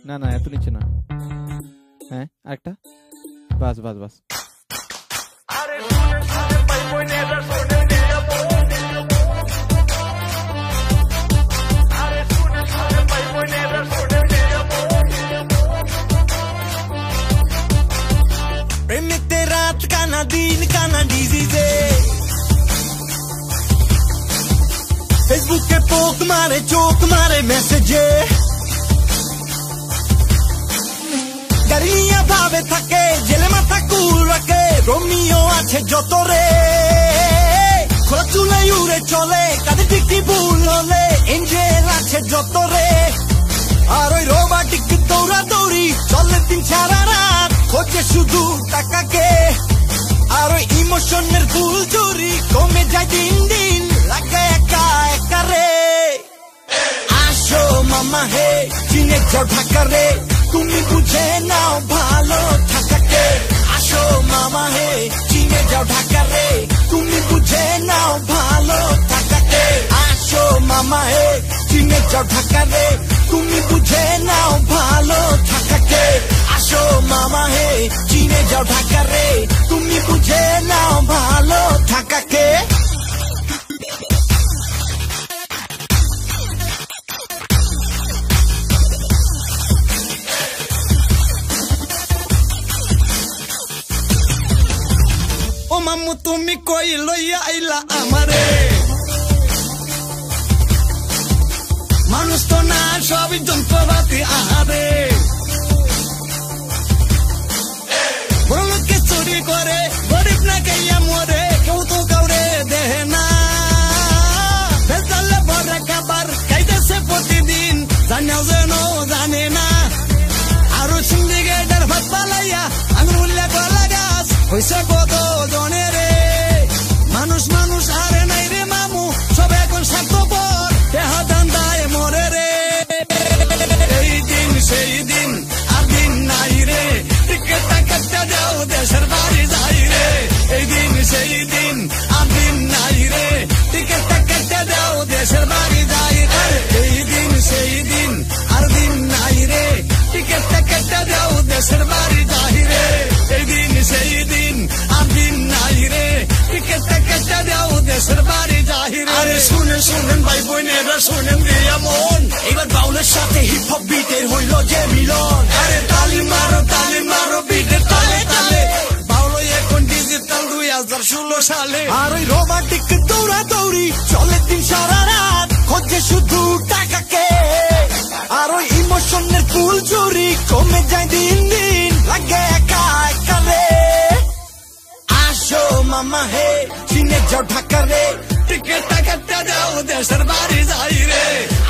না না এত নিচে না, হ্যাঁ আরেকটা, বাস বাস বাস। प्रेमिते रात का ना दिन का ना डिजीजे, फेसबुक के पोक मारे चोक मारे मैसेजे, गरिया भावे थके जेले माथा कुल रखे, रोमियो आछे जतो रे खोला चुले उड़े चले कादे टिकी भूल होले, एंजेल आछे जतो रे আর ওই রোমান্টিক দৌড়া দৌড়ি চলে দিন সারা রাত, খোঁজে শুধু টাকাকে আর ওই ইমোশনের ফুল চুরি, কমে যায় দিন দিন লাগে একা একা রে। আসো মামা হে চিনে যাও ঢাকা রে, তুমি বুঝে নাও ভালো থাকাকে। আসো মামা হে চিনে যাও ঢাকা রে, তুমি বুঝে নাও ভালো থাকাকে। আসো মামা হে চিনে যাও ঢাকা রে, তুমি বুঝে নাও ভালো থাকাকে। আসো মামা হে চিনে যাও ঢাকা রে, তুমি বুঝে নাও ভালো থাকাকে। ও মামু তুমি কই লইয়া আইলা আমারে, মানুষ তো না সবই যন্ত্রপাতি আহারে, বড় লোককে চুরি করে গরিব না গাইয়া মরে, কেউ তো কাউরে দেহে না, ভেজালে ভরে খাবার খাইতেছে প্রতিদিন, জানাও যেন জানে না। আরো সিন্ডিকেটের ভাত পালাইয়া আঙুলিয়া গলা গাছ হইছে কত জনে রে, মানুষ মানুষ আরে নাই রে মামু, সব এখন স্বার্থপর দেহা দান্দায় মরে রে। এই দিন সেই দিন আর দিন নাই রে, টিকেটটা কেটে দাও দেশের বাড়ি যাই রে। এই দিন সেই দিন আর দিন নাই রে, টিকেটটা কেটে দাও দেশের বাড়ি যাই রে। এই দিন সেই দিন আর দিন নাই রে, টিকেটটা কেটে দাও দেশের বাড়ি যাই রে। এই দিন সেই দিন আর দিন নাই রে, টিকেটটা কেটে দাও দেশের বাড়ি যাই রে। আরে শুনেন শুনেন ভাই বোনেরা শুনেন দিয়া মন, এবার বাউলের সাথে হিপ হপ বিটের হইল যে মিলন। আরে তালি মারো বিটের তালে তালে, বাউল এখন ডিজিটাল 2016 সালে। আর ওই রোমান্টিক দৌড়া দৌড়ি চলে দিন সারা রাত, খোঁজে শুধু টাকাকে আর ওই ইমোশনের ফুল চুরি, কমে যায় দিন দিন লাগে একা একা রে। আসো মামা হে চিনে যাও ঢাকা রে, টিকেটটা কেটে দাও দেশের বাড়ি যাই রে।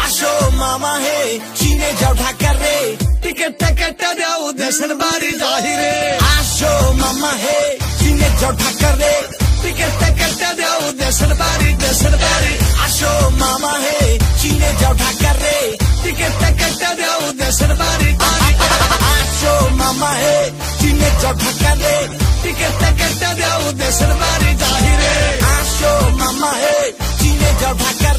আসো মামা হে চিনে যাও ঢাকা রে, টিকেটটা কেটে দাও দেশের বাড়ি যাই রে। আসো মামা হে চিনে যাও ঢাকা রে, টিকেটটা কেটে দাও দেশের বাড়ি দেশের বাড়ি। আসো মামা হে চিনে যাও ঢাকা রে, টিকেটটা কেটে দাও দেশের বাড়ি। আসো মামা হে চিনে যাও ঢাকা রে, টিকেটটা কেটে দাও দেশের বাড়ি যাই রে। আসো মামা হে চিনে যাও ঢাকা